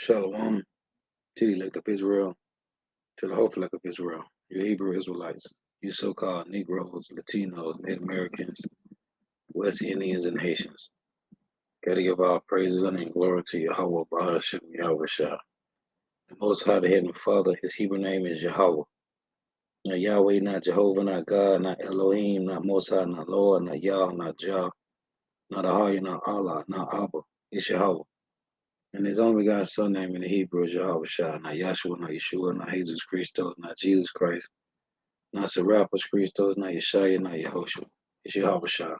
Shalom to the elect of Israel, to the hopeful elect of Israel, you Hebrew Israelites, you so-called Negroes, Latinos, Native Americans, West Indians, and Haitians. Gotta give all praises and glory to Yahweh, Bahashim, Yahweh Shah. The Most High, the Heavenly Father, his Hebrew name is Yahweh. Not Yahweh, not Jehovah, not God, not Elohim, not Most High, not Lord, not Yah, not Jah, not Ahaya, not Allah, not Abba. It's Yahweh. And his only God's son name in the Hebrew is Yahweh Shah, not Yahshua, not Yeshua, not Jesus Christos, not Jesus Christ, not Serapis Christos, not Yeshaya, not Yehoshua. It's Yahweh Shah.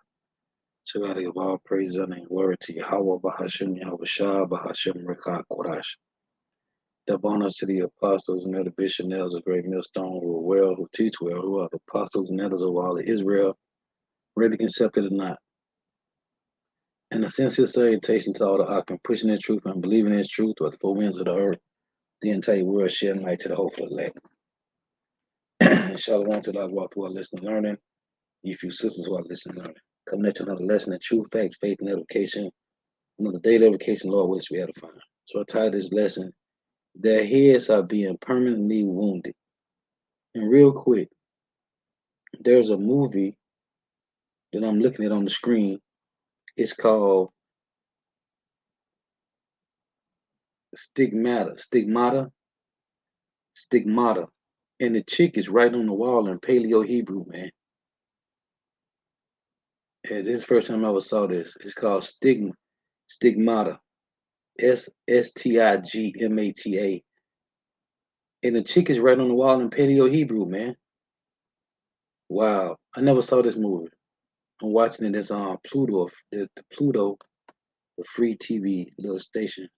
So God give all praises and glory to Yahweh, Bahashim, Yahweh Shah, Bahashim, Rekah, Korash. Dub honors to the apostles and the bishop nails of great millstone who are well, who teach well, who are the apostles and elders of all of Israel, whether accepted or not. And a sincere salutation to all the Akim, pushing in truth and believing in truth with the four winds of the earth, the entire world shedding light to the hopeful elect. Shalom to those who are listening and learning. You few sisters who are listening and learning. Coming into another lesson in truth, facts, faith, and education. Another daily edification, Lord, which we edify. So I titled this lesson, Their Heads Are Being Permanently Wounded. And real quick, there's a movie that I'm looking at on the screen. It's called Stigmata. And the chick is right on the wall in Paleo Hebrew, man. And this is the first time I ever saw this. It's called Stigmata. Stigmata. And the chick is right on the wall in Paleo Hebrew, man. Wow. I never saw this movie. I'm watching it. It's on Pluto, the Pluto, the free TV little station.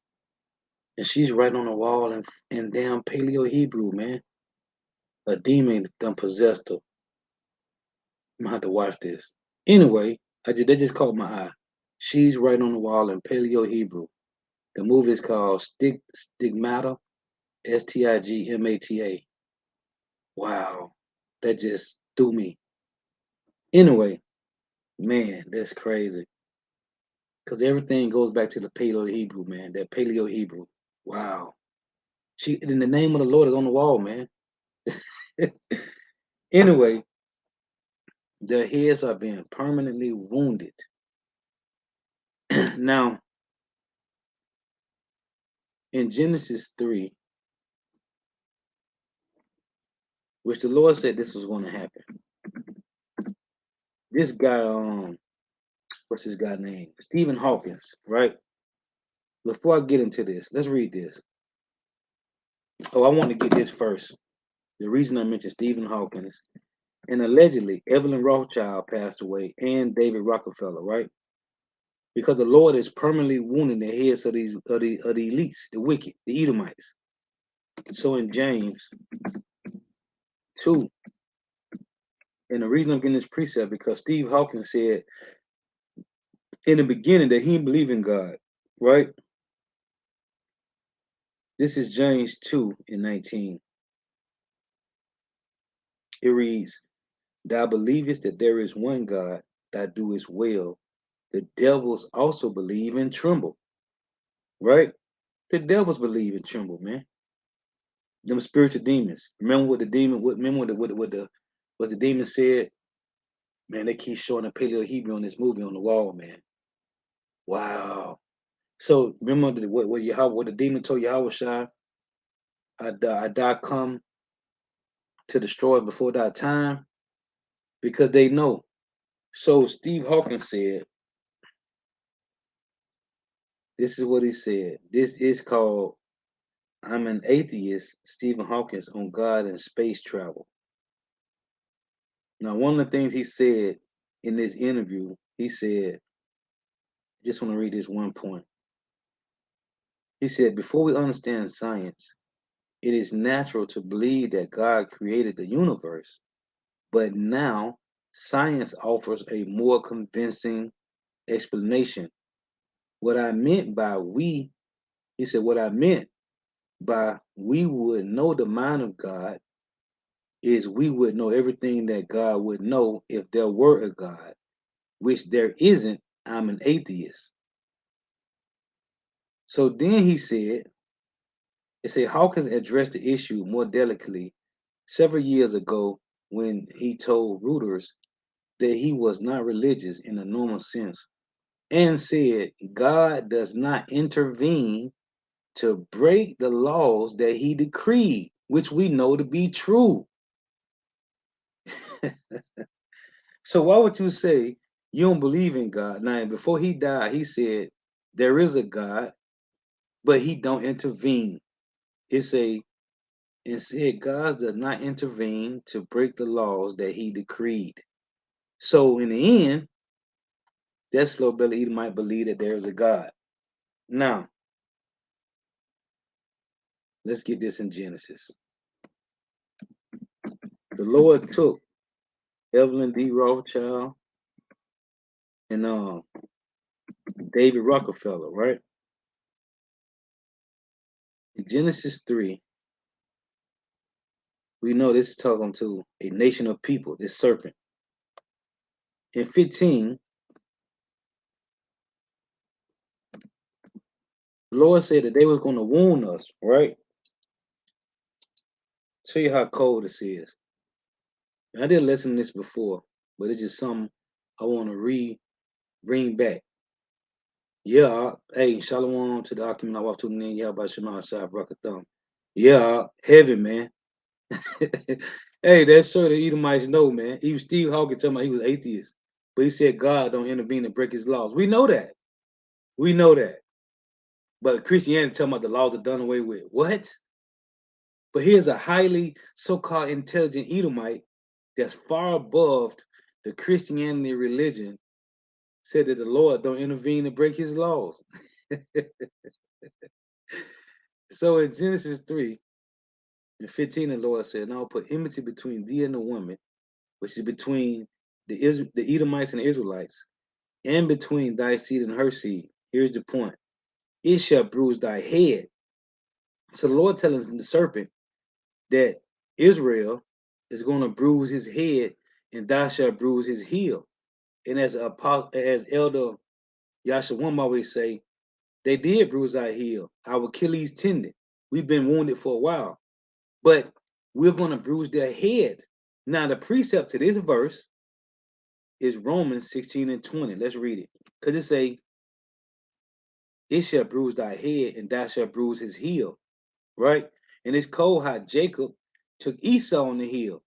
And she's right on the wall in damn Paleo Hebrew, man. A demon done possessed her. I'm gonna have to watch this. Anyway, that just caught my eye. She's right on the wall in Paleo Hebrew. The movie is called Stigmata, Stigmata. Wow, that just threw me. Anyway, man, that's crazy. Cause everything goes back to the Paleo Hebrew, man. That Paleo Hebrew. Wow. In the name of the Lord is on the wall, man. Anyway, their heads are being permanently wounded. Now, in Genesis 3, which the Lord said this was going to happen. This guy, what's his guy's name? Stephen Hawkins, right? Before I get into this, let's read this. Oh, I want to get this first. The reason I mentioned Stephen Hawkins, and allegedly Evelyn Rothschild passed away, and David Rockefeller, right? Because the Lord is permanently wounding the heads of the elites, the wicked, the Edomites. So in James 2, and the reason I'm getting this precept because Steve Hawkins said in the beginning that he didn't believe in God, right? This is James 2:19. It reads, Thou believest that there is one God, thou doest well. The devils also believe and tremble, right? The devils believe and tremble, man. Them spiritual demons. Remember what the demon, what the demon said? Man, they keep showing the Paleo Hebrew on this movie on the wall, man. Wow. So remember what the demon told Yahweh Shai? I come to destroy before that time because they know. So Steve Hawkins said, this is what he said. This is called I'm an Atheist, Stephen Hawkins on God and space travel. Now, one of the things he said in this interview, he said, just want to read this one point. He said, before we understand science, it is natural to believe that God created the universe. But now science offers a more convincing explanation. What I meant by he said, what I meant by we would know the mind of God is we would know everything that God would know if there were a God, which there isn't. I'm an atheist. So then he said, It said Hawkins addressed the issue more delicately several years ago when he told Reuters that he was not religious in a normal sense and said God does not intervene to break the laws that he decreed, which we know to be true. So why would you say you don't believe in God? Now, before he died, he said there is a God, but he don't intervene. It say and said God does not intervene to break the laws that he decreed. So in the end, that slow belly eater might believe that there is a God. Now, let's get this in Genesis. The Lord took Evelyn D. Rothschild and David Rockefeller, right? In Genesis 3, we know this is talking to a nation of people, this serpent. In 15, the Lord said that they was going to wound us, right? Show you how cold this is. And I did listen to this before, but it's just something I want to bring back. Yeah, hey, shalom to the document I walked to the name, yeah, by Shema Shah Brakatham. Yeah, heavy, man. Hey, that's sure the Edomites know, man. Even Steve Hawkins talking about he was atheist, but he said God don't intervene and break his laws. We know that. We know that. But Christianity talking about the laws are done away with. What? But here's a highly so-called intelligent Edomite that's far above the Christianity religion said that the Lord don't intervene and break his laws. So in Genesis 3 and 15, the Lord said, and I'll put enmity between thee and the woman, which is between the Edomites and the Israelites, and between thy seed and her seed. Here's the point. It shall bruise thy head. So the Lord telling the serpent that Israel is going to bruise his head, and thou shalt bruise his heel. And as Elder Yashawam always say, they did bruise our heel, our Achilles tendon. We've been wounded for a while, but we're going to bruise their head. Now, the precept to this verse is Romans 16 and 20. Let's read it. Because it say, it shall bruise thy head, and thou shalt bruise his heel. Right? And it's cold how Jacob took Esau on the heel.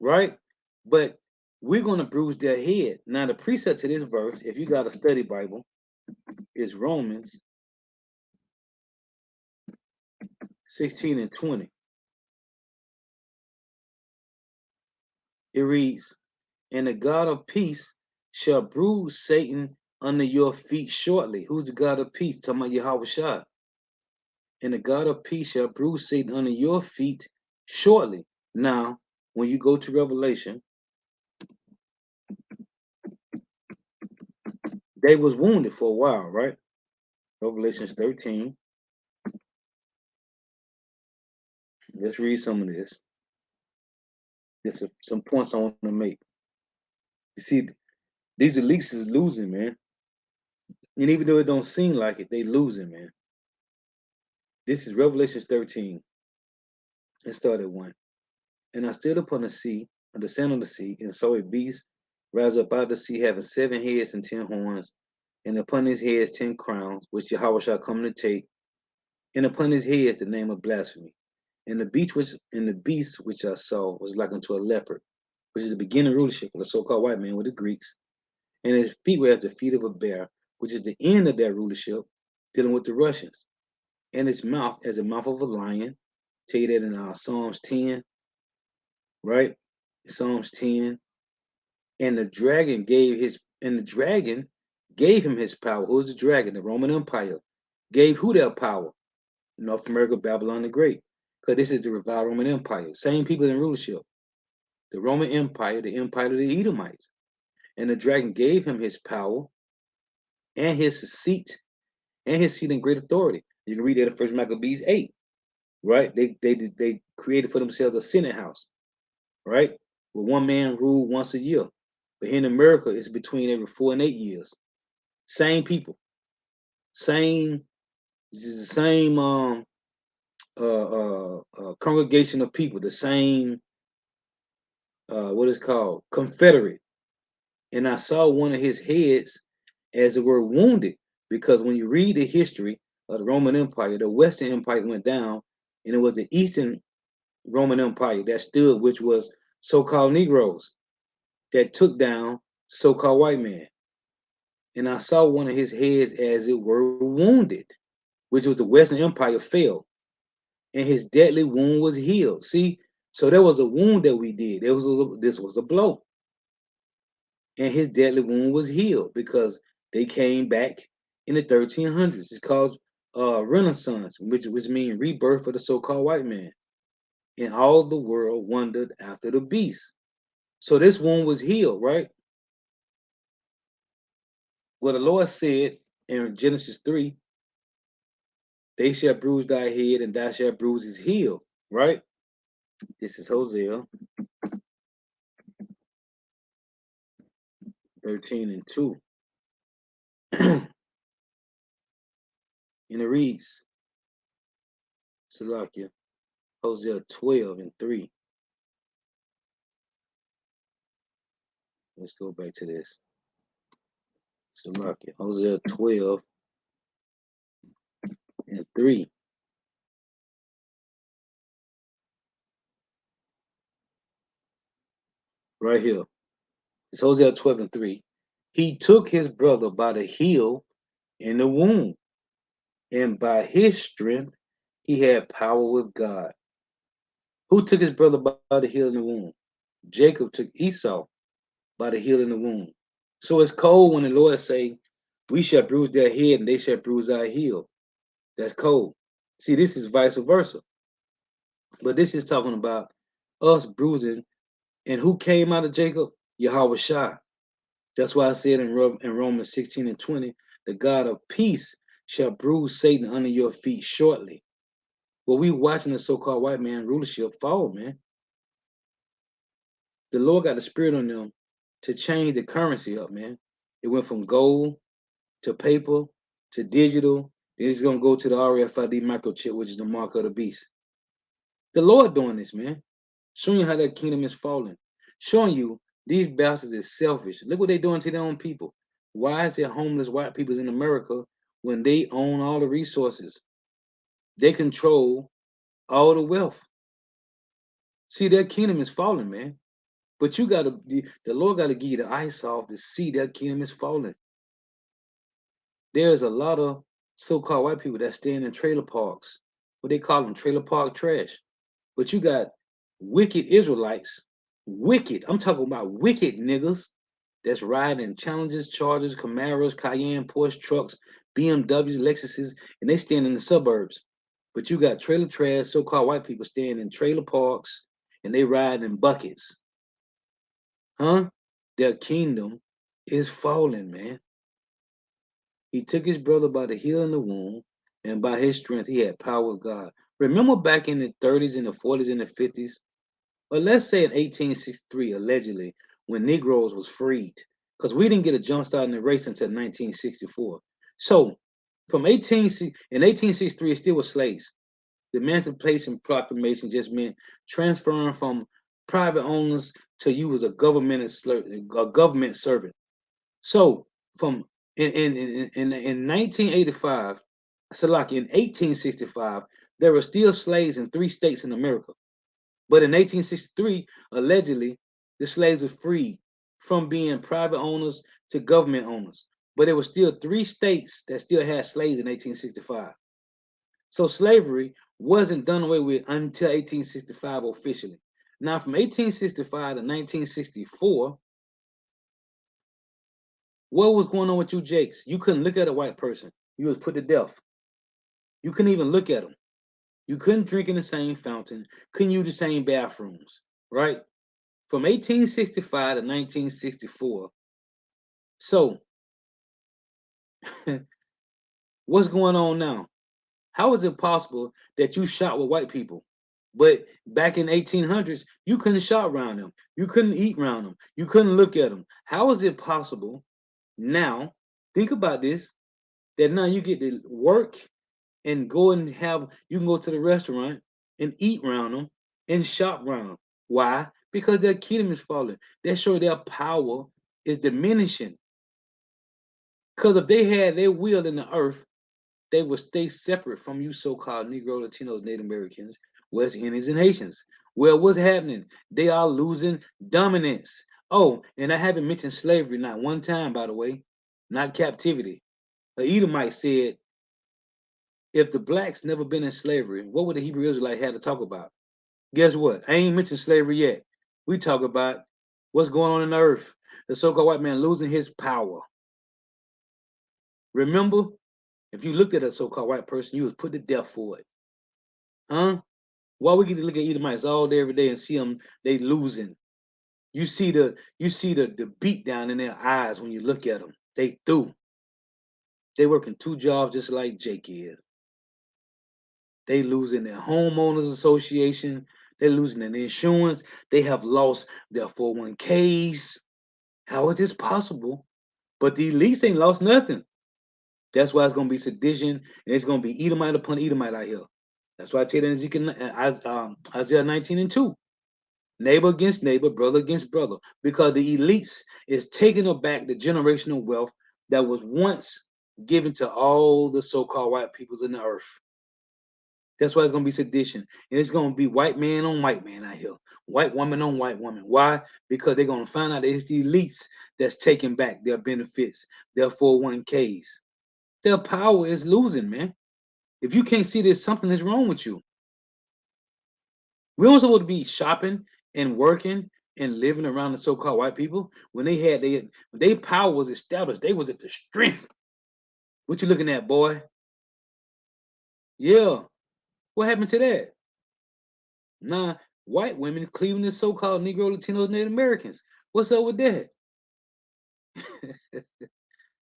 Right? But we're going to bruise their head. Now, the precept to this verse, if you got a study Bible, is Romans 16 and 20. It reads, and the God of peace shall bruise Satan under your feet shortly. Who's the God of peace? Talking about Yahweh Shah. And the God of peace shall bruise Satan under your feet shortly. Now, when you go to Revelation, they was wounded for a while, right? Revelations 13. Let's read some of this. There's some points I want to make. You see, these elites is losing, man. And even though it don't seem like it, they losing, man. This is Revelations 13. Let's start at 1. And I stood upon the sea, on the sand of the sea, and saw a beast rise up out of the sea, having 7 heads and 10 horns, and upon his heads 10 crowns, which Yahweh shall come to take, and upon his heads the name of blasphemy. And the beast which I saw was like unto a leopard, which is the beginning rulership of the so-called white man with the Greeks, and his feet were as the feet of a bear, which is the end of their rulership, dealing with the Russians, and his mouth as the mouth of a lion. Tell you that in Psalms 10, right? Psalms 10. And the dragon gave him his power. Who's the dragon? The Roman Empire. Gave who their power? North America, Babylon the Great. Because this is the revived Roman Empire. Same people in rulership. The Roman Empire, the empire of the Edomites. And the dragon gave him his power and his seat in great authority. You can read that in First Maccabees 8, right? They created for themselves a Senate house, right? Where one man ruled once a year. But here in America, it's between every 4 and 8 years. Same people, same, this is the same congregation of people, the same what is called confederate, and I saw one of his heads as it were wounded, because when you read the history of the Roman Empire, the Western Empire went down, and it was the Eastern Roman Empire that stood, which was so-called Negroes that took down so-called white man. And I saw one of his heads as it were wounded, which was the Western Empire fell, and his deadly wound was healed. See, so there was a wound that we did. This was a blow, and his deadly wound was healed because they came back in the 1300s. It's called Renaissance, which means rebirth of the so-called white man, and all the world wondered after the beast. So this wound was healed, right? Well, the Lord said in Genesis 3, they shall bruise thy head, and thou shalt bruise his heel, right? This is Hosea 13 and 2. And it reads, Salakia, Hosea 12 and 3. Let's go back to this. Salakia, Hosea 12 and 3. Right here. It's Hosea 12 and 3. He took his brother by the heel in the womb, and by his strength he had power with God. Who took his brother by the heel in the womb? Jacob took Esau by the heel in the womb. So it's cold when the Lord say, we shall bruise their head and they shall bruise our heel. That's cold. See, this is vice versa. But this is talking about us bruising. And who came out of Jacob? Yahweh Shai. That's why I said in Romans 16 and 20, the God of peace shall bruise Satan under your feet shortly. Well, we watching the so-called white man rulership fall, man. The Lord got the spirit on them to change the currency up, man. It went from gold to paper to digital. Then it's gonna go to the RFID microchip, which is the mark of the beast. The Lord doing this, man. Showing you how that kingdom is falling. Showing you these bastards is selfish. Look what they're doing to their own people. Why is there homeless white people in America when they own all the resources? They control all the wealth. See, their kingdom is falling, man. But you gotta, the Lord gotta give you the eyes off to see that kingdom is falling. There's a lot of so-called white people that stand in trailer parks. What they call them, trailer park trash. But you got wicked Israelites, wicked. I'm talking about wicked niggas that's riding in Challengers, Chargers, Camaros, Cayenne, Porsche trucks, BMWs, Lexuses, and they stand in the suburbs. But you got trailer trash, so-called white people staying in trailer parks, and they ride in buckets. Huh? Their kingdom is falling, man. He took his brother by the heel in the womb, and by his strength he had power of God. Remember back in the 30s and the 40s and the 50s, or let's say in 1863, allegedly, when Negroes was freed, because we didn't get a jump start in the race until 1964. So from 1863, it still was slaves. The Emancipation Proclamation just meant transferring from private owners to you as a government servant. So from in 1985, so like in 1865, there were still slaves in 3 states in America. But in 1863, allegedly, the slaves were freed from being private owners to government owners. But there were still 3 states that still had slaves in 1865. So slavery wasn't done away with until 1865 officially. Now, from 1865 to 1964, what was going on with you, Jakes? You couldn't look at a white person. You was put to death. You couldn't even look at them. You couldn't drink in the same fountain. Couldn't use the same bathrooms, right? From 1865 to 1964. So, what's going on now? How is it possible that you shot with white people, but back in 1800s you couldn't shop around them, you couldn't eat around them, you couldn't look at them? How is it possible now? Think about this. That now you get to work and go and you can go to the restaurant and eat around them and shop around them. Why? Because their kingdom is falling. They show their power is diminishing. Because if they had their will in the earth, they would stay separate from you so-called Negro, Latinos, Native Americans, West Indians, and Haitians. Well, what's happening? They are losing dominance. Oh, and I haven't mentioned slavery not one time, by the way, not captivity. A Edomite said, if the blacks never been in slavery, what would the Hebrew Israelite have to talk about? Guess what? I ain't mentioned slavery yet. We talk about what's going on in the earth. The so-called white man losing his power. Remember, if you looked at a so-called white person, you was put to death for it. Huh? Why we get to look at Edomites all day, every day, and see them they losing? You see the beat down in their eyes when you look at them. They through. They working two jobs just like Jake is. They losing their homeowners association. They're losing their insurance. They have lost their 401ks. How is this possible? But the elites ain't lost nothing. That's why it's gonna be sedition and it's gonna be Edomite upon Edomite out here. That's why I tell you in Ezekiel, Isaiah 19:2. Neighbor against neighbor, brother against brother, because the elites is taking back the generational wealth that was once given to all the so-called white peoples in the earth. That's why it's gonna be sedition, and it's gonna be white man on white man out here, white woman on white woman. Why? Because they're gonna find out that it's the elites that's taking back their benefits, their 401ks. Their power is losing, man. If you can't see this, something is wrong with you. We don't supposed to be shopping and working and living around the so-called white people when their power was established. They was at the strength. What you looking at, boy? Yeah. What happened to that? Nah, white women cleaving the so-called Negro, Latinos, Native Americans. What's up with that?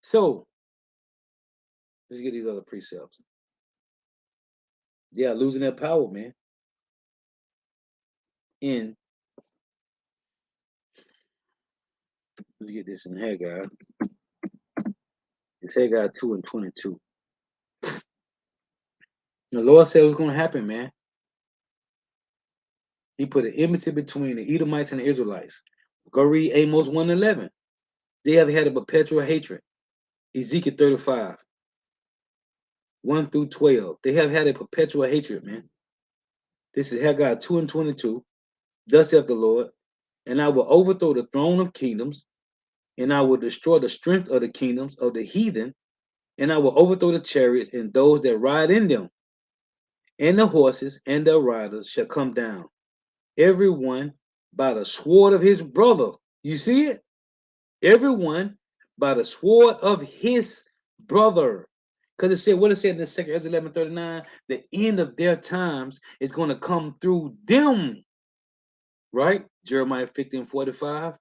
So let's get these other precepts. Yeah, losing their power, man. And let's get this in Haggai. It's Haggai 2:22. The Lord said it was gonna happen, man. He put an enmity between the Edomites and the Israelites. Go read Amos 1:11. They have had a perpetual hatred. Ezekiel 35, 1 through 12. They have had a perpetual hatred, man. This is Haggai 2:22. Thus saith the Lord, and I will overthrow the throne of kingdoms, and I will destroy the strength of the kingdoms of the heathen, and I will overthrow the chariots and those that ride in them, and the horses and their riders shall come down, every one by the sword of his brother. You see it? Everyone by the sword of his brother. Because it said, what it said in the second Ezra 11:39, the end of their times is going to come through them. Right? Jeremiah 50:45.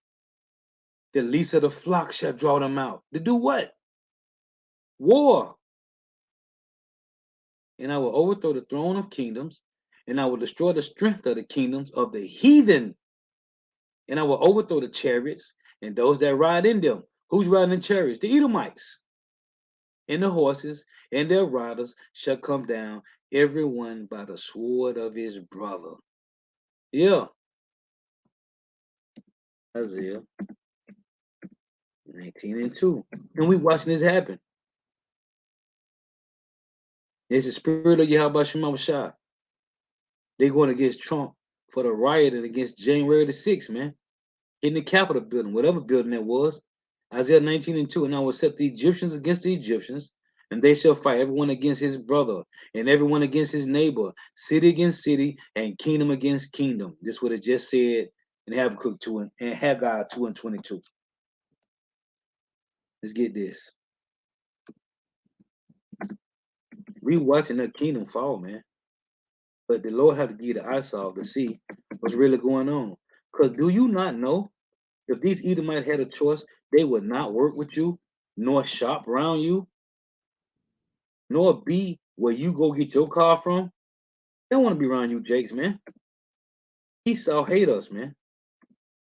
The least of the flock shall draw them out. To do what? War. And I will overthrow the throne of kingdoms, and I will destroy the strength of the kingdoms of the heathen, and I will overthrow the chariots and those that ride in them. Who's riding in chariots? The Edomites. And the horses and their riders shall come down, every one by the sword of his brother. Yeah, Isaiah 19:2. And we watching this happen. It's the spirit of Yahweh Shema Shah. They going against Trump for the riot and against January the 6th, man. In the Capitol building, whatever building that was. Isaiah 19:2. And I will set the Egyptians against the Egyptians, and they shall fight everyone against his brother, and everyone against his neighbor, city against city, and kingdom against kingdom. This is what it just said in Habakkuk 2 and Haggai 2:22. Let's get this. We watching the kingdom fall, man. But the Lord have to give the eyes off to see what's really going on. Because do you not know if these Edomites had a choice, they would not work with you, nor shop around you, nor be where you go get your car from? They don't want to be around you, Jakes, man. Esau hate us, man.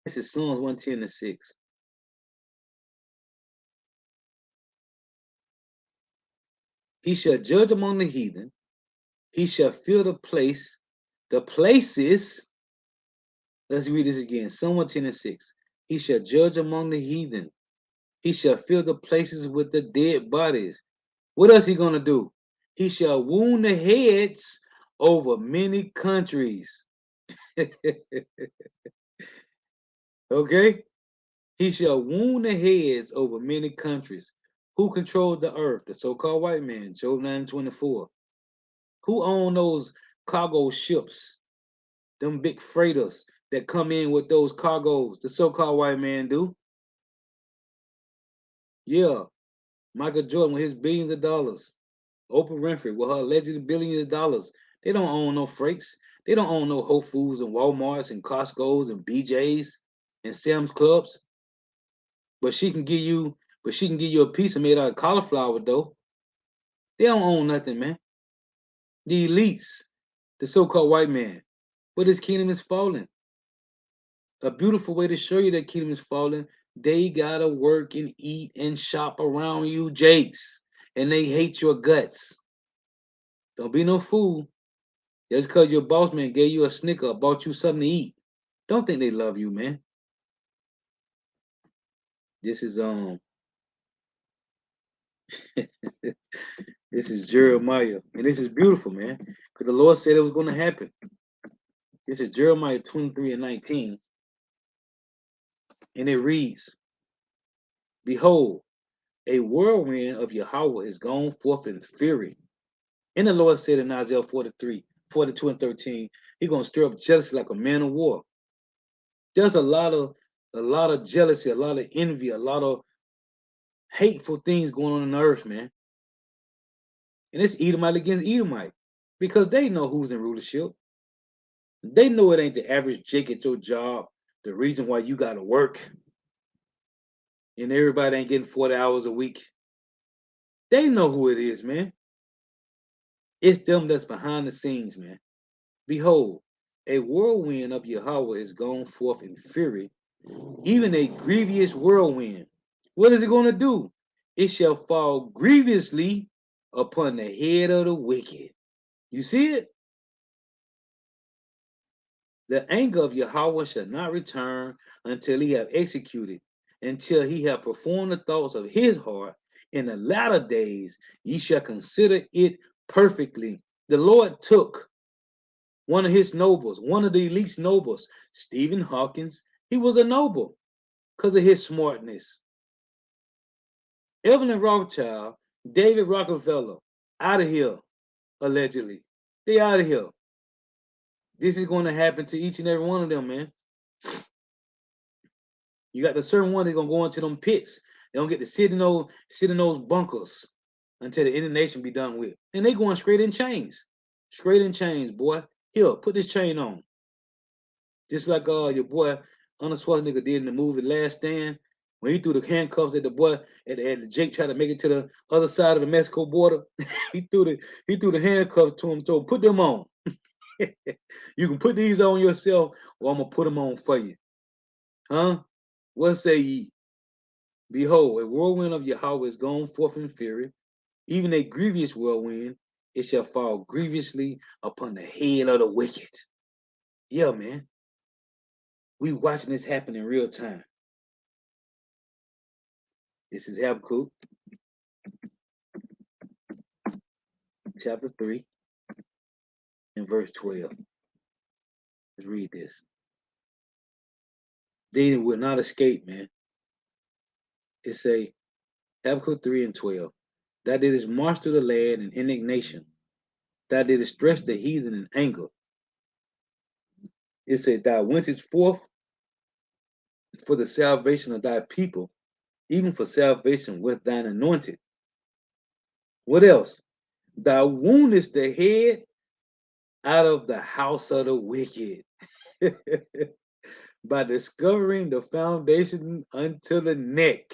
This is Psalms 110:6. He shall judge among the heathen. He shall fill the places. Let's read this again. Psalm 110:6. He shall judge among the heathen. He shall fill the places with the dead bodies. What else he gonna do? He shall wound the heads over many countries. Okay? He shall wound the heads over many countries. Who controls the earth? The so-called white man, Job 9:24. Who own those cargo ships? Them big freighters that come in with those cargoes, the so-called white man do. Yeah, Michael Jordan with his billions of dollars. Oprah Winfrey with her alleged billions of dollars. They don't own no freights. They don't own no Whole Foods and Walmarts and Costco's and BJ's and Sam's Clubs. But she can give you a pizza made out of cauliflower though. They don't own nothing, man. The elites, the so-called white man. But his kingdom is falling. A beautiful way to show you that kingdom is falling, they gotta work and eat and shop around you, Jakes. And they hate your guts. Don't be no fool. Just because your boss man gave you a Snicker or bought you something to eat. Don't think they love you, man. This is this is Jeremiah. And this is beautiful, man. Because the Lord said it was gonna happen. This is Jeremiah 23:19. And it reads, Behold, a whirlwind of Yahweh is gone forth in fury. And the Lord said in Isaiah 42:13, He's gonna stir up jealousy like a man of war. There's a lot of jealousy, a lot of envy, a lot of hateful things going on the earth, man. And it's Edomite against Edomite because they know who's in rulership. They know it ain't the average Jake at your job, the reason why you gotta work and everybody ain't getting 40 hours a week. They know who it is, man. It's them that's behind the scenes, man. Behold, a whirlwind of Yahweh is gone forth in fury, even a grievous whirlwind. What is it going to do? It shall fall grievously upon the head of the wicked. You see it? The anger of Yahweh shall not return until he have executed, until he have performed the thoughts of his heart. In the latter days, ye shall consider it perfectly. The Lord took one of his nobles, one of the elite nobles, Stephen Hawkins. He was a noble because of his smartness. Evelyn Rothschild, David Rockefeller, out of here, allegedly. They out of here. This is going to happen to each and every one of them, man. You got the certain one that's gonna go into them pits. They don't get to sit in those bunkers until the indignation be done with. And they going straight in chains. Straight in chains, boy. Here, put this chain on. Just like your boy Arnold Schwarzenegger did in the movie Last Stand, when he threw the handcuffs at the boy at Jake tried to make it to the other side of the Mexico border. he threw the handcuffs to him, told him, put them on. You can put these on yourself, or I'm gonna put them on for you. Huh? What say ye? Behold, a whirlwind of Yahweh is gone forth in fury, even a grievous whirlwind, it shall fall grievously upon the head of the wicked. Yeah, man. We watching this happen in real time. This is Habakkuk, chapter 3, and verse 12. Let's read this. They will not escape, man. It say, Habakkuk 3 and 12. That it is marched through the land in indignation, that it is stretched the heathen in anger. It said, Thou wentest forth for the salvation of thy people, even for salvation with thine anointed. What else? Thou woundest the head out of the house of the wicked by discovering the foundation unto the neck.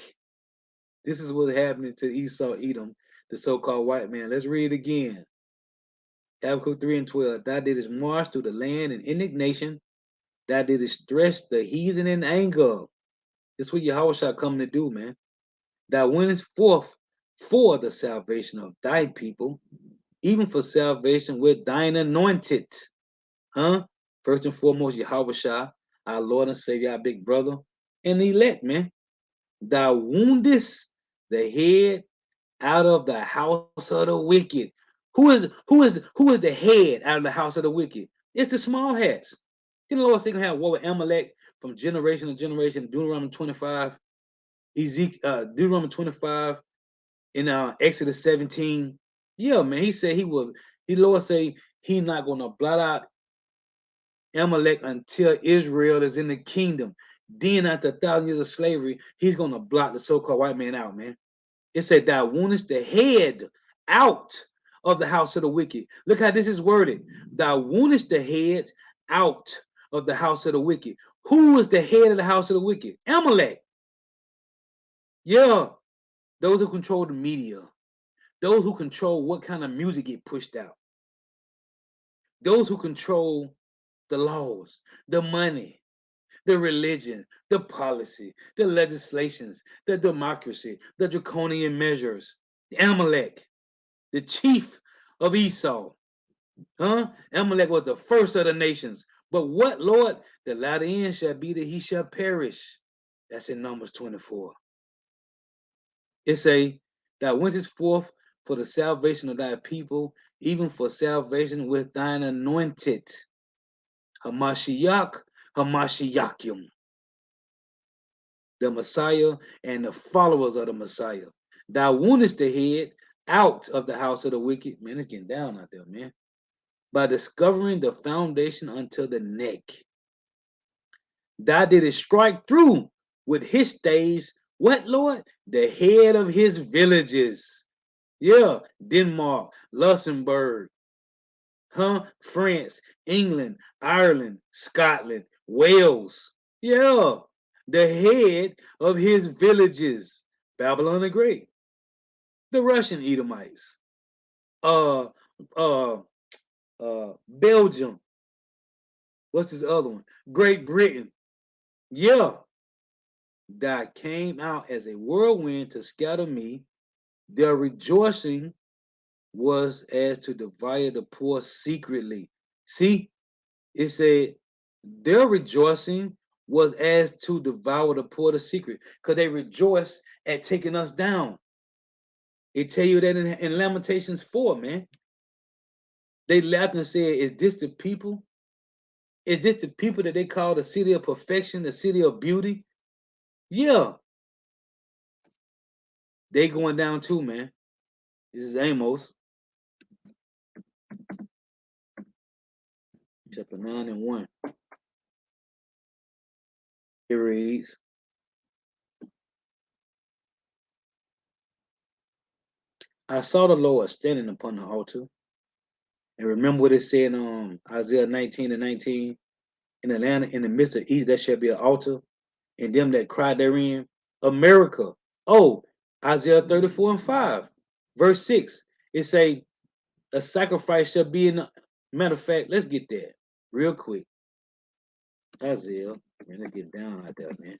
This is what's happening to Esau, Edom, the so-called white man. Let's read it again. Habakkuk 3 and 12. Thou didst march through the land in indignation. Thou didst stress the heathen in anger. This is what Yahweh shall come to do, man. Thou wentest forth for the salvation of thy people, even for salvation with thine anointed. Huh? First and foremost, Yahweh Shah, our Lord and Savior, our big brother, and the elect, man. Thou woundest the head out of the house of the wicked. Who is the head out of the house of the wicked? It's the small hats. Then the Lord said gonna have war with Amalek from generation to generation. Deuteronomy 25, Deuteronomy 25, in Exodus 17. Yeah, man. He said he will. The Lord say he not gonna blot out Amalek until Israel is in the kingdom. Then after 1,000 years of slavery, he's gonna blot the so-called white man out, man. It said, thou woundest the head out of the house of the wicked. Look how this is worded. Thou woundest the head out of the house of the wicked. Who is the head of the house of the wicked? Amalek. Yeah, those who control the media, those who control what kind of music get pushed out, those who control the laws, the money, the religion, the policy, the legislations, the democracy, the draconian measures, Amalek, the chief of Esau. Huh? Amalek was the first of the nations. But what, Lord? The latter end shall be that he shall perish. That's in Numbers 24. It say, thou wentest forth for the salvation of thy people, even for salvation with thine anointed. Hamashiach, Hamashiachim, the Messiah and the followers of the Messiah. Thou woundest the head out of the house of the wicked. Man, it's getting down out there, man. By discovering the foundation unto the neck. Thou didst strike through with his staves. What, Lord? The head of his villages. Yeah, Denmark, Luxembourg, huh? France, England, Ireland, Scotland, Wales. Yeah, the head of his villages. Babylon the Great, the Russian Edomites, uh, uh, Belgium. What's his other one? Great Britain. Yeah, that came out as a whirlwind to scatter me. Their rejoicing was as to devour the poor secretly. See, it said their rejoicing was as to devour the poor the secret, because they rejoiced at taking us down. It tell you that in Lamentations 4, man. They laughed and said, is this the people? Is this the people that they call the city of perfection, the city of beauty? Yeah, they going down too, man. This is Amos chapter 9 and 1. It reads, I saw the Lord standing upon the altar. And remember what it said in Isaiah 19 and 19. In the land, in the midst of each, there shall be an altar, and them that cry therein, America. Oh, Isaiah 34 and 5, verse 6. It say, a sacrifice shall be in the matter of fact, let's get that real quick. Isaiah, man, let's get down like that, man.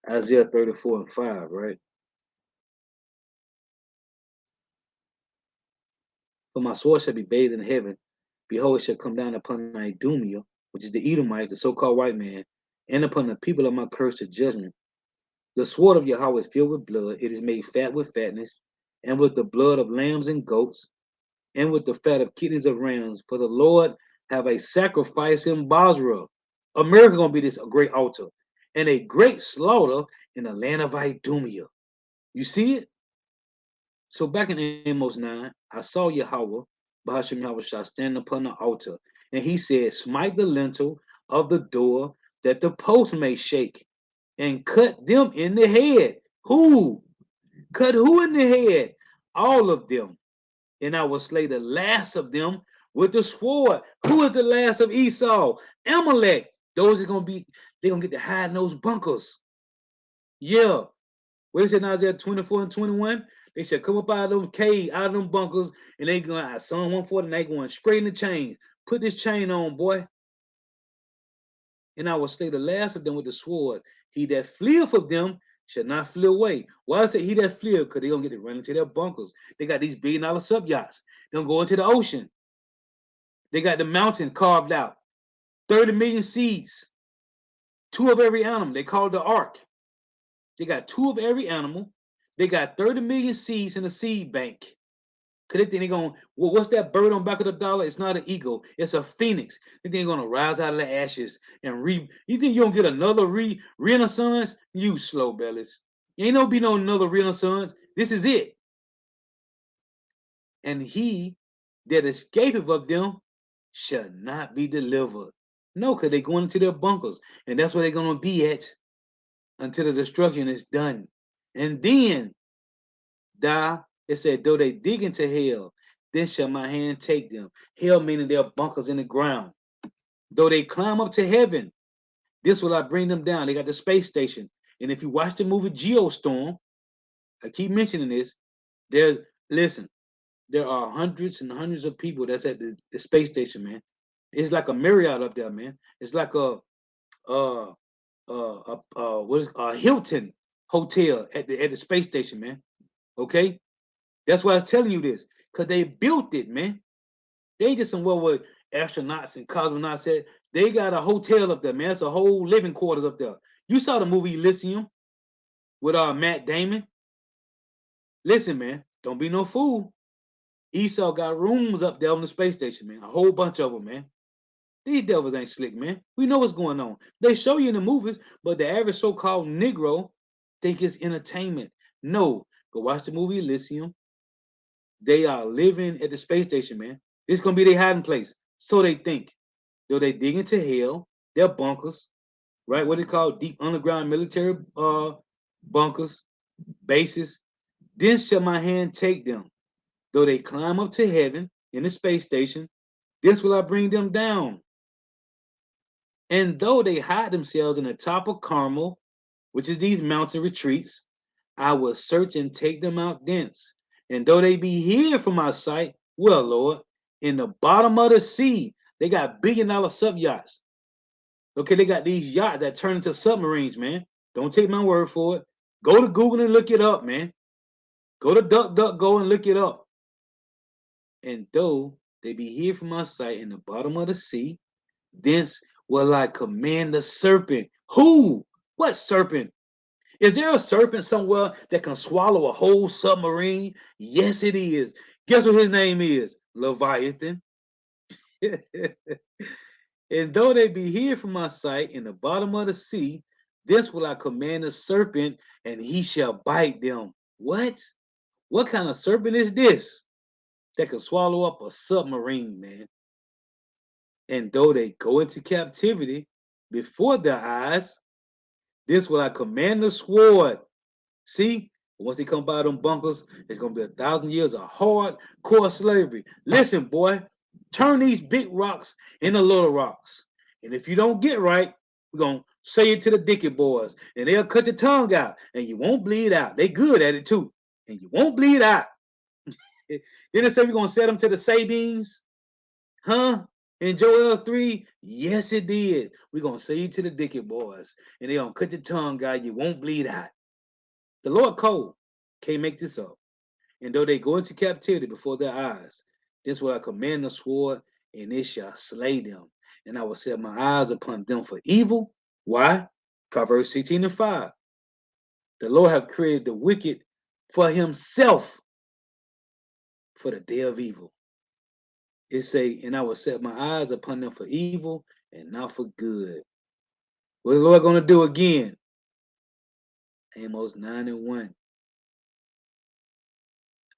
Isaiah 34 and 5, right? For my sword shall be bathed in heaven. Behold, it shall come down upon Idumea, which is the Edomite, the so-called white man, and upon the people of my curse to judgment. The sword of Yahweh is filled with blood. It is made fat with fatness, and with the blood of lambs and goats, and with the fat of kidneys of rams. For the Lord have a sacrifice in Basra. America gonna be this a great altar, and a great slaughter in the land of Idumea. You see it? So back in Amos 9, I saw Yahweh, Bahasham Yahweh Shah, stand upon the altar, and he said, smite the lintel of the door that the post may shake, and cut them in the head. Who? Cut who in the head? All of them. And I will slay the last of them with the sword. Who is the last of Esau? Amalek. Those are gonna be, they're gonna get to hide in those bunkers. Yeah. What is it in Isaiah 24 and 21? They shall come up out of them caves, out of them bunkers, and they going out Psalm 140, and they going straight in the chains. Put this chain on, boy. And I will slay the last of them with the sword. He that fleeth of them shall not flee away. Why I say he that flee? Because they're gonna get to run into their bunkers. They got these $1 billion sub yachts. They're gonna go into the ocean. They got the mountain carved out. 30 million seeds. Two of every animal. They call it the ark. They got two of every animal. They got 30 million seeds in the seed bank. Cause they think they're gonna, well, what's that bird on the back of the dollar? It's not an eagle, it's a phoenix. They think they're gonna rise out of the ashes and you think you're gonna get another renaissance? You slow bellies. Ain't no be no another renaissance. This is it. And he that escapeth of them shall not be delivered. No, because they're going into their bunkers, and that's where they're gonna be at until the destruction is done. And then it said, though they dig into hell, then shall my hand take them. Hell meaning their bunkers in the ground. Though they climb up to heaven, this will I bring them down. They got the space station. And if you watch the movie Geostorm, I keep mentioning this, there, listen, there are hundreds and hundreds of people that's at the space station, man. It's like a Marriott up there, man. It's like uh what is a Hilton hotel at the space station, man. Okay, that's why I was telling you this, because they built it, man. They ain't just some what astronauts and cosmonauts said. They got a hotel up there, man. It's a whole living quarters up there. You saw the movie Elysium with Matt Damon. Listen, man, don't be no fool. Esau got rooms up there on the space station, man. A whole bunch of them, man. These devils ain't slick, man. We know what's going on. They show you in the movies, but the average so-called Negro think it's entertainment. No, go watch the movie Elysium. They are living at the space station, man. It's gonna be their hiding place. So they think. Though they dig into hell, their bunkers, right? What they call deep underground military bunkers, bases. Then shall my hand take them. Though they climb up to heaven in the space station, this will I bring them down. And though they hide themselves in the top of Carmel, which is these mountain retreats, I will search and take them out thence. And though they be hid from my sight, well, Lord, in the bottom of the sea, they got $1 billion sub yachts. Okay, they got these yachts that turn into submarines, man. Don't take my word for it. Go to Google and look it up, man. Go to DuckDuckGo and look it up. And though they be hid from my sight in the bottom of the sea, thence will I command the serpent. Who? What serpent? Is there a serpent somewhere that can swallow a whole submarine? Yes, it is. Guess what his name is? Leviathan. And though they be hid from my sight in the bottom of the sea, this will I command the serpent, and he shall bite them. What? What kind of serpent is this that can swallow up a submarine, man? And though they go into captivity before their eyes, this will I command the sword. See, once they come by them bunkers, it's gonna be 1,000 years of hardcore slavery. Listen, boy, turn these big rocks into little rocks. And if you don't get right, we're gonna say it to the Dicky boys, and they'll cut your tongue out, and you won't bleed out. They good at it too, and you won't bleed out. Then they say we're gonna set them to the Sabines, huh? In Joel 3, yes, it did. We're gonna say you to the Dicky boys, and they're gonna cut your tongue out, you won't bleed out. The Lord code can't make this up. And though they go into captivity before their eyes, this will I command the sword, and it shall slay them. And I will set my eyes upon them for evil. Why? Proverbs 16 and 5. The Lord have created the wicked for himself for the day of evil. It say, and I will set my eyes upon them for evil and not for good. What is the Lord going to do again? Amos 9 and 1.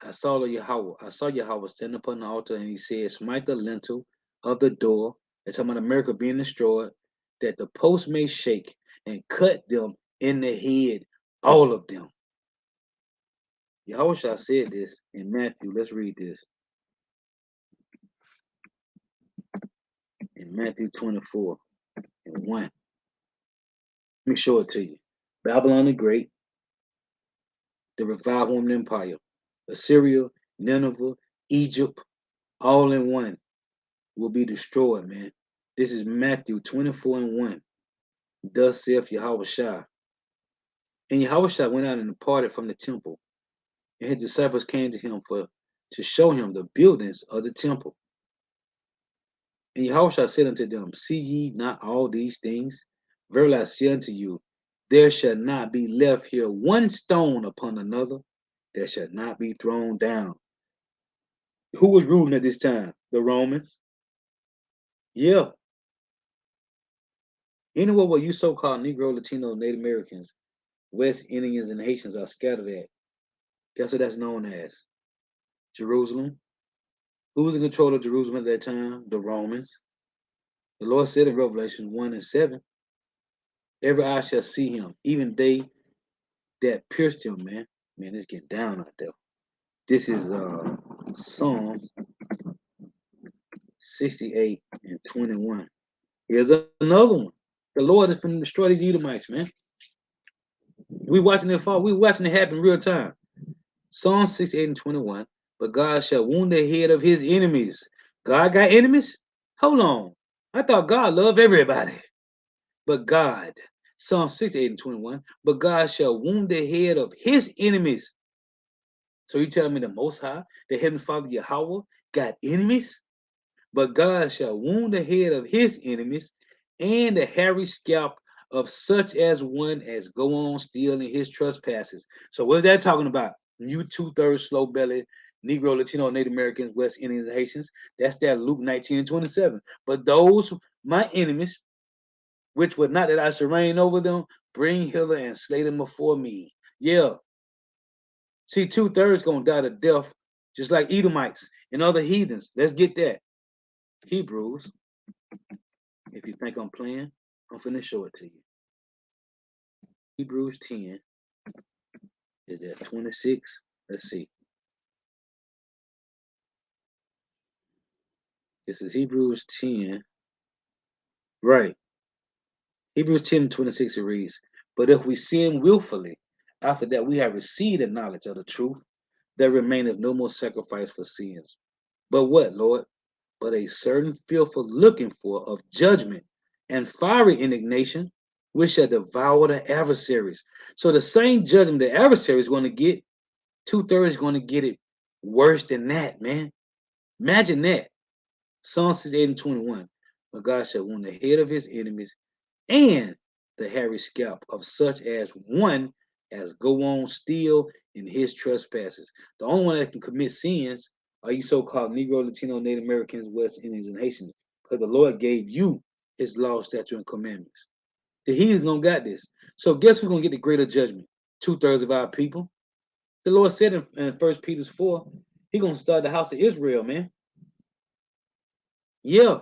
I saw Yahweh stand upon the altar, and he said, smite the lintel of the door, that's talking about America being destroyed, that the post may shake, and cut them in the head, all of them. Yahweh said this in Matthew. Let's read this. In Matthew 24 and 1. Let me show it to you. Babylon the Great, the revived Roman Empire, Assyria, Nineveh, Egypt, all in one will be destroyed, man. This is Matthew 24 and 1. Thus saith Yahweh Shai. And Yahushua went out and departed from the temple, and his disciples came to him to show him the buildings of the temple. And Yahushua said unto them, See ye not all these things? Verily I say unto you, there shall not be left here one stone upon another that shall not be thrown down. Who was ruling at this time? The Romans. Yeah. Anywhere where you so-called Negro, Latino, Native Americans, West Indians, and Haitians are scattered at, guess what that's known as? Jerusalem. Who was in control of Jerusalem at that time? The Romans. The Lord said in Revelation 1 and 7, every eye shall see him, even they that pierced him, man. Man, it's getting down out there. This is Psalms 68 and 21. Here's another one. The Lord is finna destroy these Edomites, man. We watching it fall. We watching it happen real time. Psalm 68 and 21. But God shall wound the head of his enemies. God got enemies? Hold on. I thought God loved everybody. But God, Psalm 68 and 21. But God shall wound the head of his enemies. So you telling me the Most High, the Heavenly Father Yahweh, got enemies? But God shall wound the head of his enemies, and the hairy scalp of such as one as go on still in his trespasses. So what is that talking about? You 2/3 slow belly, Negro, Latino, Native Americans, West Indians, and Haitians. That's that Luke 19 and 27. But those my enemies, which would not that I should reign over them, bring hither and slay them before me. Yeah. See, 2/3 gonna die to death, just like Edomites and other heathens. Let's get that. Hebrews. If you think I'm playing, I'm finna show it to you. Hebrews 10 is that 26. Let's see. This is Hebrews 10. Right. Hebrews 10:26 it reads, But if we sin willfully, after that we have received the knowledge of the truth, there remaineth no more sacrifice for sins. But what, Lord? But a certain fearful looking for of judgment and fiery indignation, which shall devour the adversaries. So the same judgment the adversary is going to get, 2/3 going to get it worse than that, man. Imagine that. Psalm 68 and 21. But God shall wound the head of his enemies and the hairy scalp of such as one as go on still in his trespasses. The only one that can commit sins are you so-called Negro, Latino, Native Americans, West Indians, and Haitians, because the Lord gave you his law, statute, and commandments. The heathens don't got this. So guess who's gonna get the greater judgment? 2/3 of our people. The Lord said in 1 Peter 4, he gonna start the house of Israel, man. Yeah,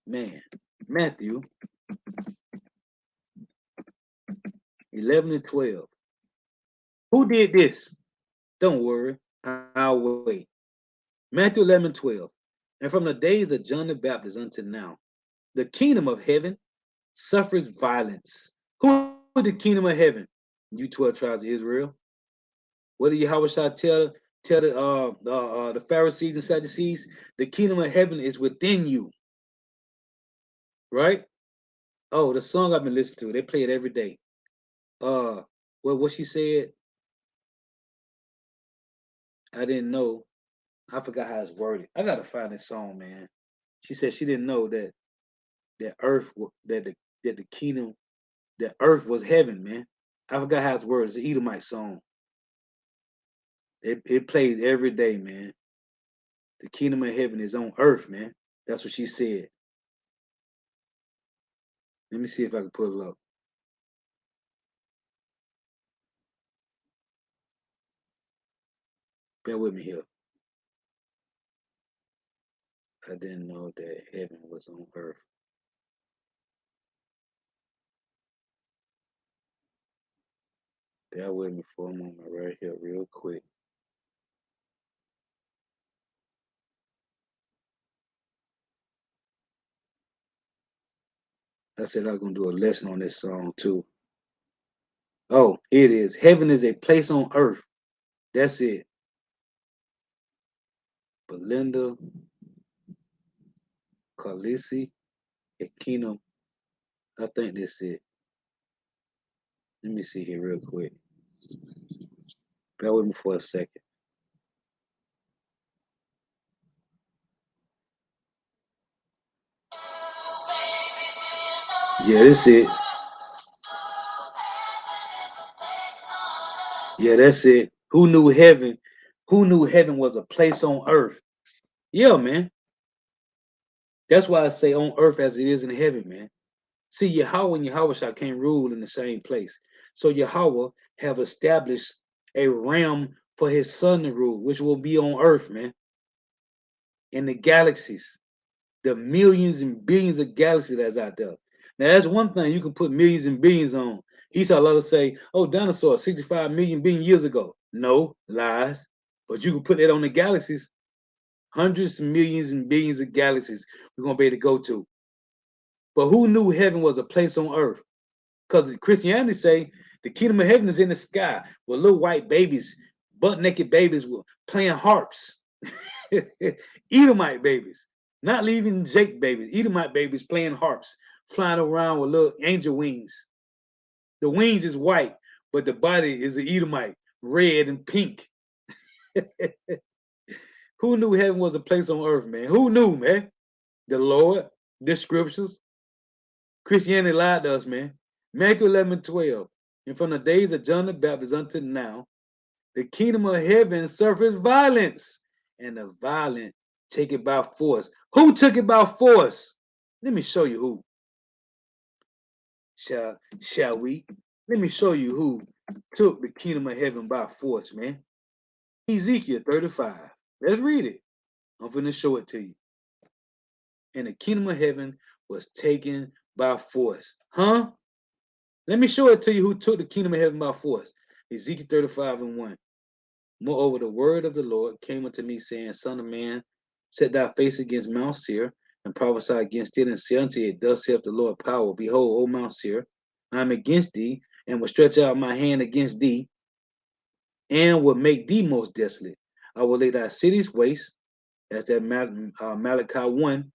man. Matthew 11 and 12. Who did this? Don't worry, I'll wait. Matthew 11 and 12. And from the days of John the Baptist until now, the kingdom of heaven suffers violence. Who is the kingdom of heaven? You 12 tribes of Israel. What did Yahweh Shah tell the Pharisees and Sadducees? The kingdom of heaven is within you, right? Oh, the song I've been listening to, they play it every day. Well, what she said, I didn't know. I forgot how it's worded. I gotta find this song, man. She said she didn't know that earth that the kingdom that earth was heaven, man. I forgot how it's worded. It's an Edomite song. It plays every day, man. The kingdom of heaven is on earth, man. That's what she said. Let me see if I can pull it up. Bear with me here. I didn't know that heaven was on earth. Bear with me for a moment right here, real quick. I said I was gonna do a lesson on this song too. Oh, it is. Heaven is a place on earth. That's it. Belinda Carlisi, a kingdom. I think that's it. Let me see here real quick. Bear with me for a second. Yeah, that's it. Yeah, that's it. Who knew heaven? Who knew heaven was a place on earth? Yeah, man. That's why I say on earth as it is in heaven, man. See, Yahweh and Yahweh can't rule in the same place. So Yahweh have established a realm for his son to rule, which will be on earth, man. In the galaxies, the millions and billions of galaxies that's out there. Now, that's one thing you can put millions and billions on. He saw a lot of say, oh, dinosaurs 65 million billion years ago. No, lies. But you can put that on the galaxies, hundreds of millions and billions of galaxies we're going to be able to go to. But who knew heaven was a place on earth? Because Christianity say the kingdom of heaven is in the sky with little white babies, butt naked babies playing harps. Edomite babies, not leaving Jake babies. Edomite babies playing harps, flying around with little angel wings. The wings is white, but the body is an Edomite, red and pink. Who knew heaven was a place on earth, man? Who knew, man? The Lord, the scriptures. Christianity lied to us, man. Matthew 11:12. And from the days of John the Baptist until now, the kingdom of heaven suffers violence, and the violent take it by force. Who took it by force? Let me show you who. Shall we? Let me show you who took the kingdom of heaven by force, man. Ezekiel 35. Let's read it. I'm going to show it to you. And the kingdom of heaven was taken by force. Huh? Let me show it to you who took the kingdom of heaven by force. Ezekiel 35:1. Moreover, the word of the Lord came unto me, saying, Son of man, set thy face against Mount Seir, and prophesy against it, and say unto it, Thus saith the Lord power, Behold, O Mount Seir, I am against thee, and will stretch out my hand against thee, and will make thee most desolate. I will lay thy cities waste. That's that Malachi 1,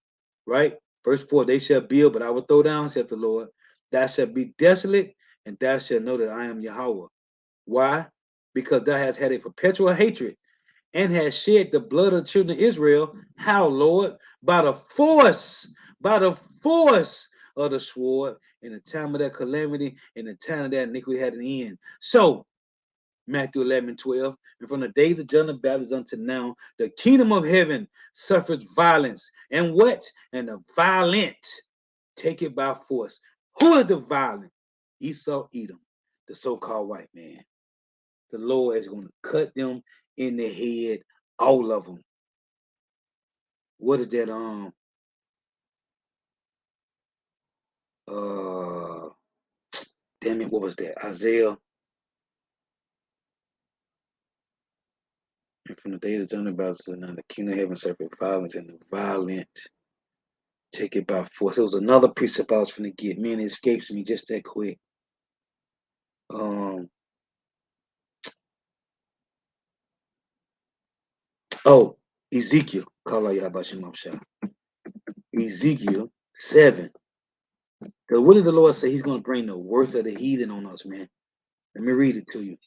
right? Verse 4, they shall build, but I will throw down, saith the Lord. Thou shalt be desolate, and thou shalt know that I am Yahweh. Why? Because thou hast had a perpetual hatred and has shed the blood of the children of Israel. How, Lord? By the force of the sword, in the time of that calamity, in the time of that iniquity had an end. So, Matthew 11:12, and from the days of John the Baptist unto now, the kingdom of heaven suffers violence. And what? And the violent take it by force. Who is the violent? Esau, Edom, the so-called white man. The Lord is going to cut them in the head, all of them. What is that? Damn it, what was that? Isaiah. And from the day of John the Baptist, and now the kingdom of heaven suffered violence, and the violent take it by force. It was another precept I was going to get. Man, it escapes me just that quick. Oh, Ezekiel. Ezekiel 7. What did the Lord say? He's going to bring the worst of the heathen on us, man. Let me read it to you.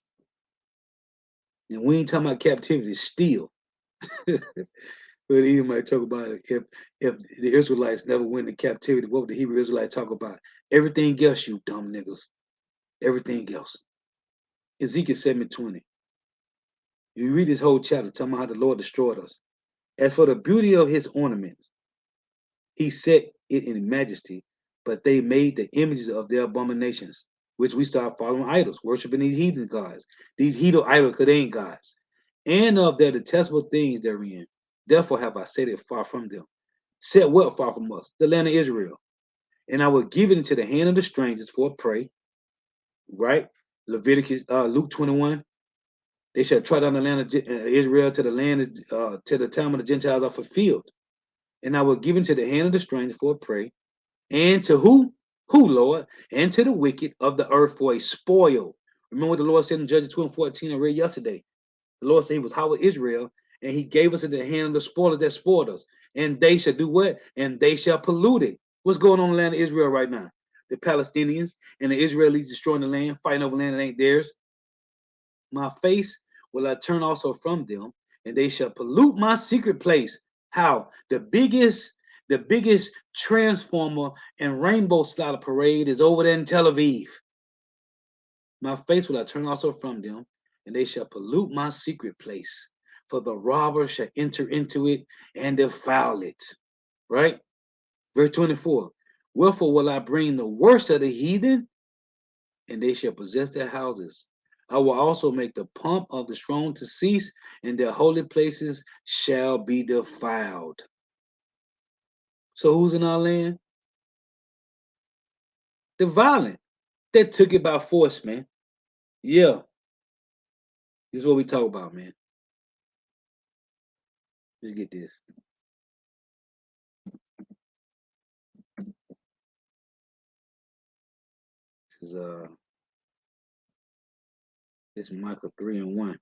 And we ain't talking about captivity still. But he might talk about if the Israelites never went into captivity, what would the Hebrew Israelites talk about? Everything else, you dumb niggas. Everything else. Ezekiel 7:20. You read this whole chapter, talking about how the Lord destroyed us. As for the beauty of his ornaments, he set it in majesty, but they made the images of their abominations, which we start following idols, worshiping these heathen gods. These heathen idols, because they ain't gods. And of their detestable things therein. Therefore have I set it far from them. Set what far from us? The land of Israel. And I will give it into the hand of the strangers for a prey. Right? Luke 21. They shall trot down the land of Israel to the land till the time of the Gentiles are fulfilled. And I will give into the hand of the stranger for a prey. And to who? Who, Lord? And to the wicked of the earth for a spoil. Remember what the Lord said in Judges 2:14 I read yesterday. The Lord said he was Howard Israel, and he gave us into the hand of the spoilers that spoiled us. And they shall do what? And they shall pollute it. What's going on in the land of Israel right now? the Palestinians and the Israelis destroying the land, fighting over land that ain't theirs. My face will I turn also from them, and they shall pollute my secret place. How? The biggest transformer and rainbow slaughter parade is over there in Tel Aviv. My face will I turn also from them, and they shall pollute my secret place. For the robber shall enter into it and defile it. Right? Verse 24. Wherefore will I bring the worst of the heathen, and they shall possess their houses. I will also make the pomp of the strong to cease, and their holy places shall be defiled. So who's in our land? The violent. They took it by force, man. Yeah, this is what we talk about, man. Let's get this. This is this is Micah 3:1.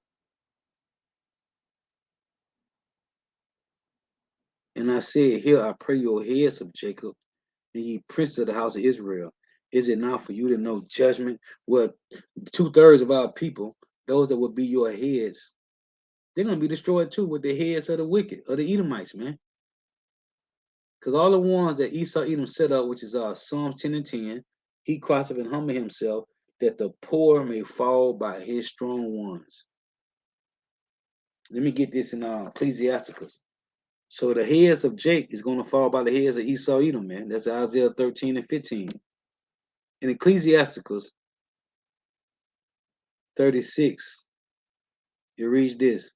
And I said, here I pray your heads of Jacob, and ye princes of the house of Israel. Is it not for you to know judgment? Well, 2/3 of our people, those that will be your heads, they're gonna be destroyed too with the heads of the wicked, of the Edomites, man. Because all the ones that Esau Edom set up, which is Psalms 10 and 10, he cries up and humble himself that the poor may fall by his strong ones. Let me get this in Ecclesiasticus. So the heads of Jake is going to fall by the heads of Esau Edom, man. That's Isaiah 13 and 15. In Ecclesiasticus 36, you read this.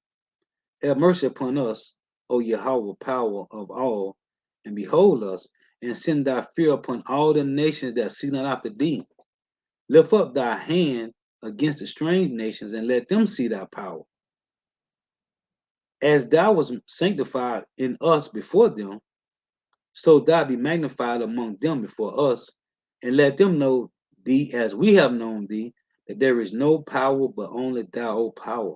Have mercy upon us, O Yahweh, power of all, and behold us, and send thy fear upon all the nations that see not after thee. Lift up thy hand against the strange nations, and let them see thy power. As thou was sanctified in us before them, so thou be magnified among them before us, and let them know thee as we have known thee, that there is no power but only thou, O power.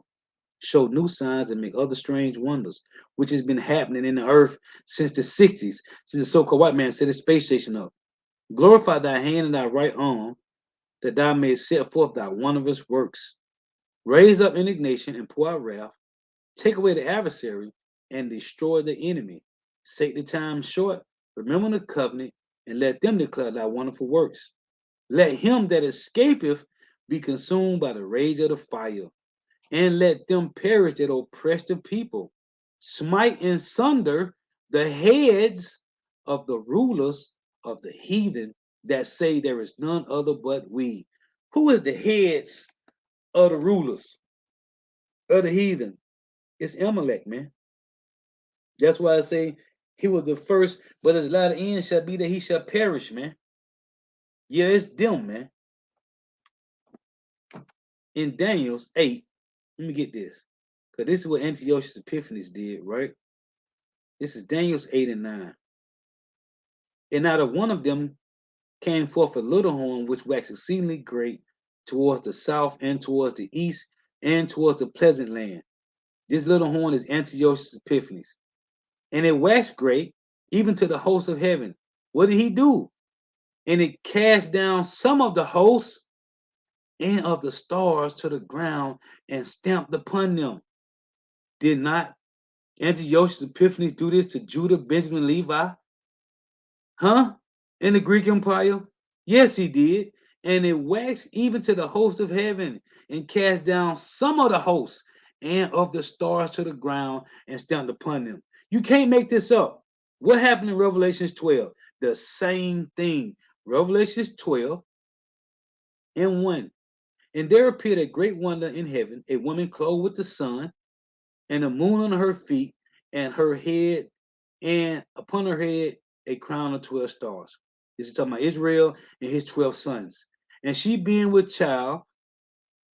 Show new signs and make other strange wonders, which has been happening in the earth since the 60s, since the so-called white man set his space station up. Glorify thy hand and thy right arm, that thou mayest set forth thy wondrous works. Raise up indignation and pour out wrath. Take away the adversary and destroy the enemy. Set the time short. Remember the covenant, and let them declare thy wonderful works. Let him that escapeth be consumed by the rage of the fire, and let them perish that oppress the people. Smite in sunder the heads of the rulers of the heathen that say there is none other but we. Who is the heads of the rulers of the heathen? It's Amalek, man. That's why I say he was the first, but his latter end shall be that he shall perish, man. Yeah, it's them, man. In Daniel's 8, let me get this. Because this is what Antiochus Epiphanes did, right? This is Daniel's 8 and 9. And out of one of them came forth a little horn which waxed exceedingly great towards the south and towards the east and towards the pleasant land. This little horn is Antiochus Epiphanes. And it waxed great even to the host of heaven. What did he do? And it cast down some of the hosts and of the stars to the ground and stamped upon them. Did not Antiochus Epiphanes do this to Judah, Benjamin, Levi? Huh? In the Greek Empire? Yes, he did. And it waxed even to the host of heaven and cast down some of the hosts and of the stars to the ground and stamped upon them. You can't make this up. What happened in Revelations 12? The same thing. Revelations 12 and 1. And there appeared a great wonder in heaven, a woman clothed with the sun, and the moon on her feet, and her head, and upon her head a crown of 12 stars. This is talking about Israel and his 12 sons. And she, being with child,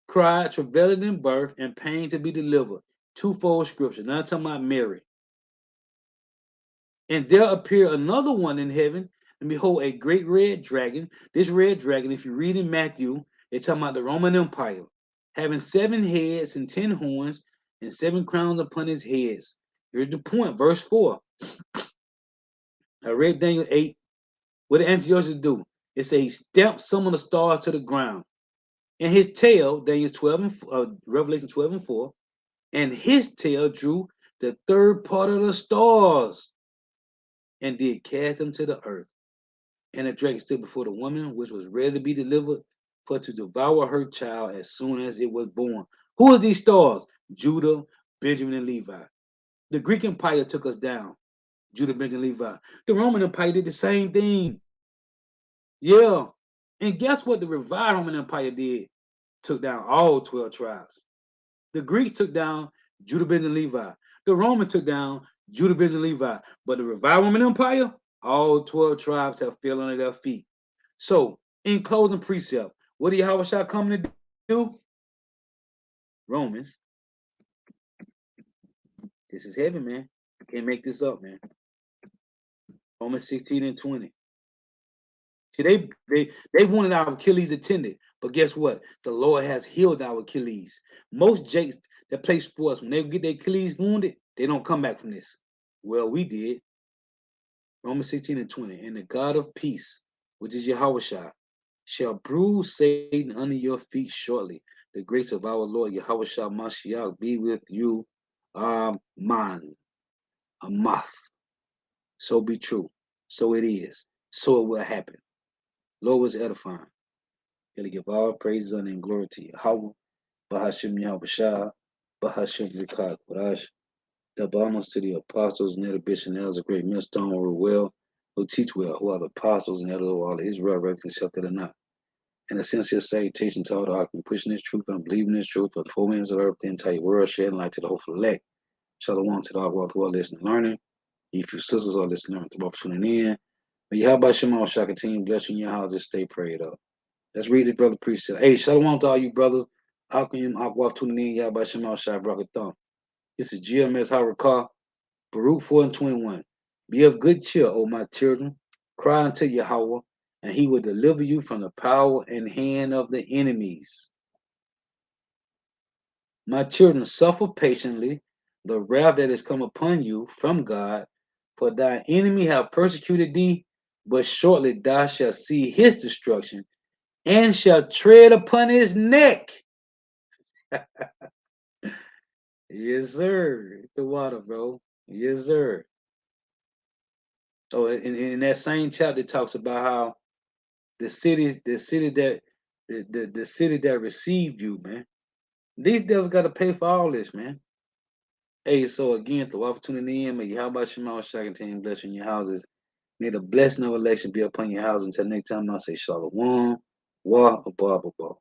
cried, travailing in birth, and pain to be delivered. Twofold scripture. Now I'm talking about Mary. And there appeared another one in heaven, and behold, a great red dragon. This red dragon, if you read in Matthew, it's talking about the Roman Empire, having 7 heads and 10 horns, and 7 crowns upon his heads. Here's the point, verse 4. I read Daniel 8. What did Antiochus do? It says he stamped some of the stars to the ground. And his tail, Daniel 12 and Revelation 12 and 4, and his tail drew the third part of the stars and did cast them to the earth. And the dragon stood before the woman which was ready to be delivered for to devour her child as soon as it was born. Who are these stars? Judah, Benjamin, and Levi. The Greek Empire took us down. Judah, Benjamin, Levi. The Roman Empire did the same thing. Yeah. And guess what the revived Roman Empire did? Took down all 12 tribes. The Greeks took down Judah, Benjamin, Levi. The Romans took down Judah, Benjamin, Levi. But the revived Roman Empire, all 12 tribes have fell under their feet. So, in closing precept, what did Yahweh come to do? Romans. This is heavy, man. I can't make this up, man. Romans 16 and 20. See, they wanted our Achilles attended, but guess what? The Lord has healed our Achilles. Most jakes that play sports, when they get their Achilles wounded, they don't come back from this. Well, we did. Romans 16 and 20. And the God of peace, which is Yahweh, shall bruise Satan under your feet shortly. The grace of our Lord Yahweh Mashiach be with you. Amen. Amath. So be true. So it is. So it will happen. Lord was edifying. Gotta give all praise, honor, and glory to Yahweh, Bahashim Yahweh, Bahashim Rikah Kodash, double honors to the apostles and the bishop and elders, a great millstone who rule well, who teach well, who are the apostles and elders of all Israel, regularly accepted or not. And a sincere salutation to all the Akim pushing this truth and believing this truth, but the four winds of the earth, the entire world, shedding light to the hopeful elect. Shalom to the all who are listening and learning. If you sisters are listening to both tuning in, may Yahweh Shema shall continue blessing your houses, stay prayed up. Let's read this brother precept. Hey, shalom to all you brothers. Akim Akwaf tuning in, Yahweh Shema Shai Brakatham. This is GMS Harakah, Baruch 4 and 21. Be of good cheer, O my children. Cry unto Yahweh, and he will deliver you from the power and hand of the enemies. My children, suffer patiently the wrath that has come upon you from God, for thy enemy have persecuted thee, but shortly thou shalt see his destruction, and shall tread upon his neck. Yes, sir. It's the water, bro. Yes, sir. So in that same chapter, it talks about how the city that the city that received you, man. These devils got to pay for all this, man. Hey, so again, the opportunity in, may you how about Shema Shaka team bless you in your houses. May the blessing of election be upon your house. Until next time, I say Shalom, Wa, Abba.